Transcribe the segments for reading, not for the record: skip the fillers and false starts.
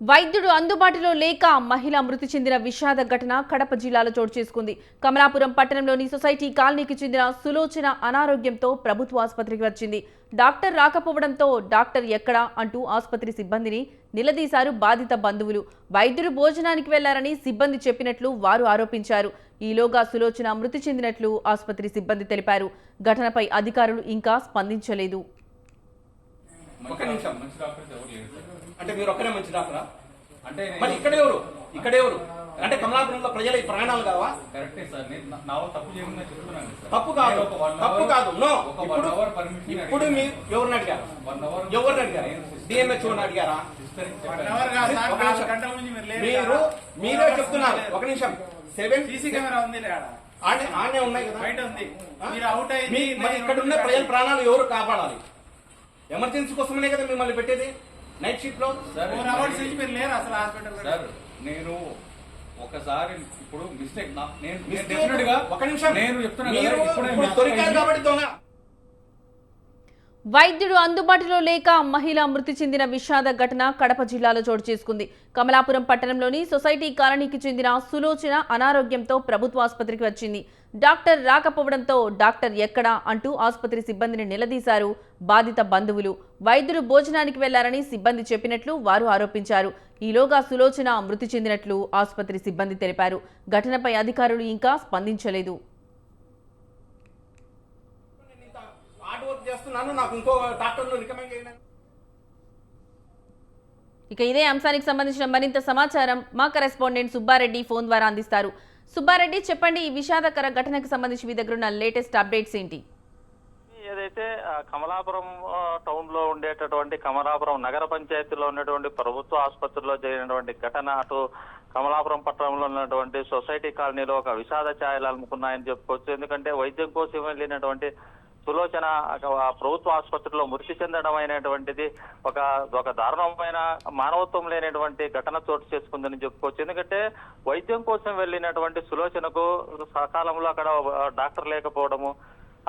వైద్యుడు అందుబాటులో లేక మహిళ మృతి చెందిన విషాద ఘటన కడప జిల్లాలో చోటు చేసుకుంది. కమలాపురం పట్టణంలోని సొసైటీ కాలనీకి చెందిన సులోచన అనారోగ్యంతో ప్రభుత్వ ఆసుపత్రికి వచ్చింది. డాక్టర్ రాకపోవడంతో డాక్టర్ ఎక్కడా అంటూ ఆసుపత్రి సిబ్బందిని నిలదీశారు బాధిత బంధువులు. వైద్యుడు భోజనానికి వెళ్లారని సిబ్బంది చెప్పినట్లు వారు ఆరోపించారు. ఈలోగా సులోచన మృతి చెందినట్లు ఆసుపత్రి సిబ్బంది తెలిపారు. ఘటనపై అధికారులు ఇంకా స్పందించలేదు. అంటే మీరు ఒక్కరే మంచి డాక్టరా? అంటే మరి ఇక్కడెవరు అంటే కమలాపురంలో ప్రజల ప్రాణాలు కావా? కరెక్టే సార్, నా తప్పు చేయకుండా చెప్తున్నాను సార్. తప్పు కాదు నో. ఇప్పుడు మీరు ఎవరిని అడిగారు? డిఎంహెచ్ఓ అడిగారా? మీరే చెప్తున్నారు. ఒక నిమిషం, 7 సీసీ కెమెరా ఉంది ఆనే ఉన్నాయి కదా, బయట ఉంది. మీరు అవుట్ అయ్యి మరి ఇక్కడ ఉన్న ప్రజల ప్రాణాలు ఎవరు కాపాడాలి? ఎమర్జెన్సీ కోసమనే కదా మిమ్మల్ని పెట్టేది నైట్ షిఫ్ట్ లో. మీరు లేరు అసలు హాస్పిటల్ సార్. నేను ఒకసారి ఇప్పుడు మిస్టేక్ ఒక నిమిషం, నేను చెప్తున్నా దొరికారు కాబట్టి దొంగ. వైద్యుడు అందుబాటులో లేక మహిళ మృతి చెందిన విషాద ఘటన కడప జిల్లాలో చోటు చేసుకుంది. కమలాపురం పట్టణంలోని సొసైటీ కాలనీకి చెందిన సులోచన అనారోగ్యంతో ప్రభుత్వ ఆసుపత్రికి వచ్చింది. డాక్టర్ రాకపోవడంతో డాక్టర్ ఎక్కడా అంటూ ఆసుపత్రి సిబ్బందిని నిలదీశారు బాధిత బంధువులు. వైద్యుడు భోజనానికి వెళ్లారని సిబ్బంది చెప్పినట్లు వారు ఆరోపించారు. ఈలోగా సులోచన మృతి చెందినట్లు ఆసుపత్రి సిబ్బంది తెలిపారు. ఘటనపై అధికారులు ఇంకా స్పందించలేదు. ఇక ఇదే అంశానికి సంబంధించిన మరింత సమాచారం మా కరెస్పాండెంట్ సుబ్బారెడ్డి ఫోన్ ద్వారా అందిస్తారు. సుబ్బారెడ్డి, చెప్పండి, ఈ విషాదకర ఘటనకు సంబంధించి మీ దగ్గర ఉన్న లేటెస్ట్ అప్డేట్స్ ఏంటి? ఏదైతే కమలాపురం టౌన్ లో ఉండేటటువంటి కమలాపురం నగర పంచాయతీలో ఉన్నటువంటి ప్రభుత్వ ఆసుపత్రిలో జరిగినటువంటి ఘటన అటు కమలాపురం పట్టణంలో ఉన్నటువంటి సొసైటీ కాలనీలో ఒక విషాద ఛాయలు అలుముకున్నాయని చెప్పుకోవచ్చు. ఎందుకంటే వైద్యం కోసం వెళ్ళినటువంటి సులోచన ప్రభుత్వ ఆసుపత్రిలో మృతి చెందడం అయినటువంటిది ఒక దారుణమైన మానవత్వం లేనటువంటి ఘటన చోటు చేసుకుందని చెప్పుకోవచ్చు. ఎందుకంటే వైద్యం కోసం వెళ్ళినటువంటి సులోచనకు సకాలంలో అక్కడ డాక్టర్ లేకపోవడము,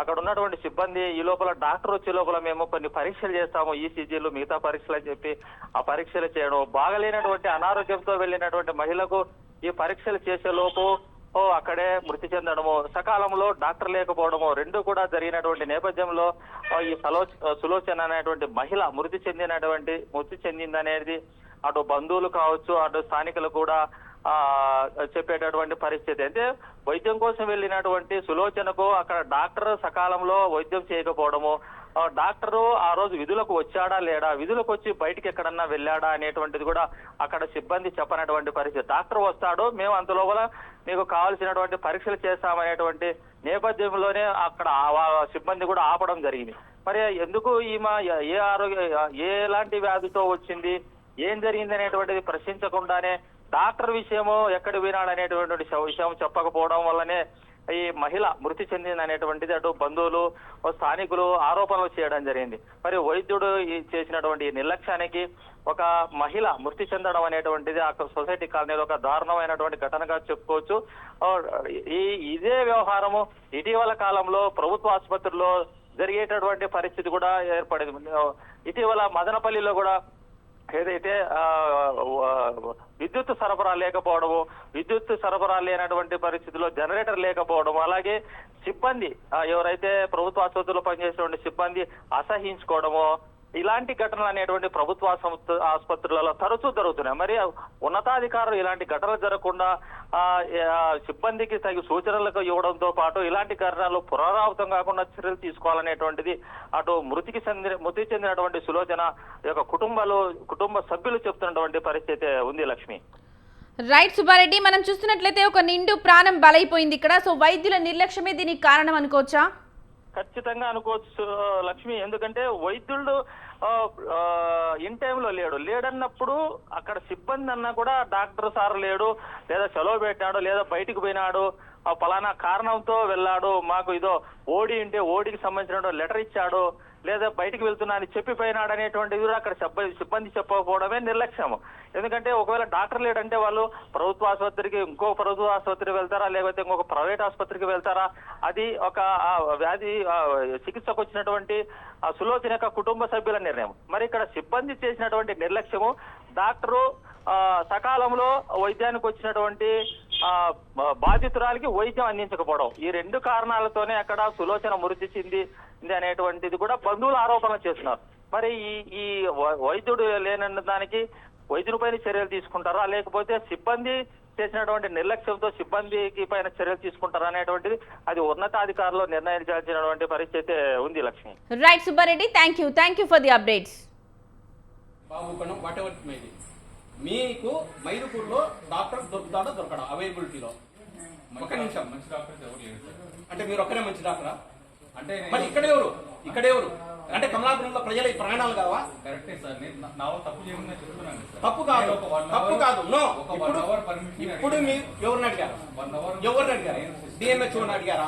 అక్కడ ఉన్నటువంటి సిబ్బంది ఈ లోపల డాక్టర్ వచ్చే లోపల మేము కొన్ని పరీక్షలు చేస్తాము, ఈసీజీలు మిగతా పరీక్షలు అని చెప్పి ఆ పరీక్షలు చేయడం, బాగలేనటువంటి అనారోగ్యంతో వెళ్ళినటువంటి మహిళకు ఈ పరీక్షలు చేసే లోపు అక్కడే మృతి చెందడము, సకాలంలో డాక్టర్ లేకపోవడము, రెండు కూడా జరిగినటువంటి నేపథ్యంలో ఈ సులోచన అనేటువంటి మహిళ మృతి చెందిందనేది అటు బంధువులు కావచ్చు, అటు స్థానికులు కూడా చెప్పేటటువంటి పరిస్థితి. అయితే వైద్యం కోసం వెళ్ళినటువంటి సులోచనకు అక్కడ డాక్టర్ సకాలంలో వైద్యం చేయకపోవడము, డాక్టరు ఆ రోజు విధులకు వచ్చాడా లేడా, విధులకు వచ్చి బయటికి ఎక్కడన్నా వెళ్ళాడా అనేటువంటిది కూడా అక్కడ సిబ్బంది చెప్పనటువంటి పరిస్థితి. డాక్టర్ వస్తాడు, మేము అంతలోపల మీకు కావాల్సినటువంటి పరీక్షలు చేస్తామనేటువంటి నేపథ్యంలోనే అక్కడ సిబ్బంది కూడా ఆపడం జరిగింది. మరి ఎందుకు ఈమె ఎలాంటి వ్యాధితో వచ్చింది, ఏం జరిగింది అనేటువంటిది ప్రశ్నించకుండానే డాక్టర్ విషయము ఎక్కడ వినాడనేటువంటి విషయం చెప్పకపోవడం వల్లనే ఈ మహిళ మృతి చెందింది అనేటువంటిది అటు బంధువులు స్థానికులు ఆరోపణలు చేయడం జరిగింది. మరి వైద్యుడు చేసినటువంటి నిర్లక్ష్యానికి ఒక మహిళ మృతి చెందడం అనేటువంటిది ఆ సొసైటీ కాలనీలో ఒక దారుణమైనటువంటి ఘటనగా చెప్పుకోవచ్చు. ఇదే వ్యవహారము ఇటీవల కాలంలో ప్రభుత్వ ఆసుపత్రిలో జరిగేటటువంటి పరిస్థితి కూడా ఏర్పడింది. ఇటీవల మదనపల్లిలో కూడా ఏదైతే విద్యుత్ సరఫరా లేకపోవడము, విద్యుత్ సరఫరా లేనటువంటి పరిస్థితిలో జనరేటర్ లేకపోవడం, అలాగే సిబ్బంది ఎవరైతే ప్రభుత్వ ఆసుపత్రిలో పనిచేసేటువంటి సిబ్బంది అసహించుకోవడము, ఇలాంటి ఘటనలు అనేటువంటి ప్రభుత్వ ఆసుపత్రులలో తరచూ జరుగుతున్నాయి. మరి ఉన్నతాధికారులు ఇలాంటి ఘటనలు జరగకుండా సిబ్బందికి తగిన సూచనలకు ఇవ్వడంతో పాటు ఇలాంటి ఘటనలు పునరావృతం కాకుండా చర్యలు తీసుకోవాలనేటువంటిది అటు మృతి చెందినటువంటి సులోచన యొక్క కుటుంబ సభ్యులు చెప్తున్నటువంటి పరిస్థితి ఉంది. లక్ష్మి, రైట్ సుబ్బారెడ్డి, మనం చూస్తున్నట్లయితే ఒక నిండు ప్రాణం బలైపోయింది ఇక్కడ. సో వైద్యుల నిర్లక్ష్యమే దీనికి కారణం అనుకోవచ్చా? ఖచ్చితంగా అనుకోవచ్చు లక్ష్మి. ఎందుకంటే వైద్యుడు ఇన్ టైంలో లేడన్నప్పుడు అక్కడ సిబ్బంది అన్నా కూడా డాక్టర్ సార్ లేడు, లేదా సెలవు పెట్టాడు, లేదా బయటికి పోయినాడు, ఫలానా కారణంతో వెళ్ళాడు, మాకు ఇదో ఓడి ఉంటే ఓడికి సంబంధించిన లెటర్ ఇచ్చాడు, లేదా బయటికి వెళ్తున్నా అని చెప్పిపోయినాడు అనేటువంటిది కూడా అక్కడ సిబ్బంది చెప్పకపోవడమే నిర్లక్ష్యము. ఎందుకంటే ఒకవేళ డాక్టర్ లేడంటే వాళ్ళు ప్రభుత్వ ఆసుపత్రికి ఇంకో ప్రభుత్వ ఆసుపత్రికి వెళ్తారా, లేకపోతే ఇంకొక ప్రైవేట్ ఆసుపత్రికి వెళ్తారా, అది ఒక వ్యాధి చికిత్సకు వచ్చినటువంటి సులోచన యొక్క కుటుంబ సభ్యుల నిర్ణయం. మరి ఇక్కడ సిబ్బంది చేసినటువంటి నిర్లక్ష్యము, డాక్టరు సకాలంలో వైద్యానికి వచ్చినటువంటి బాధితురాలికి వైద్యం అందించకపోవడం, ఈ రెండు కారణాలతోనే అక్కడ సులోచన మృతి చెందింది అనేటువంటిది కూడా బంధువులు ఆరోపణలు చేస్తున్నారు. మరి ఈ వైద్యుడు లేనన్న దానికి వైద్యునిపైన చర్యలు తీసుకుంటారా, లేకపోతే సిబ్బంది చేసినటువంటి నిర్లక్ష్యంతో సిబ్బందికి పైన చర్యలు తీసుకుంటారా అనేటువంటిది అది ఉన్నతాధికారులు నిర్ణయించాల్సినటువంటి పరిస్థితి ఉంది. Lakshmi. Right Subbareddy, thank you for the updates. బాబు కొనం వాట్ ఎవర్ మేది మీకు మైదుకూరులో డాక్టర్ దొరుకుతాడో దొరకడా అవైలబిలిటీలో? ఒక నిమిషం. మంచి డాక్టర్స్ ఎవరు లేరు సార్. అంటే మీరు ఒక్కరే మంచి డాక్టరా? అంటే మరి ఇక్కడెవరు అంటే కమలాపురంలో ప్రజల ఈ ప్రాణాలు కావా? కరెక్టే సార్, నేను నా వల్ల తప్పు చేయకుండా చెప్తున్నాను సార్. తప్పు కాదు, తప్పు కాదు. నో, ఒక 1 అవర్ పర్మిషన్ ఇప్పుడు మీరు ఎవరిని అడిగారు? 1 అవర్ ఎవరిని అడిగారు? డిఎంహెచ్ఓని అడిగారా?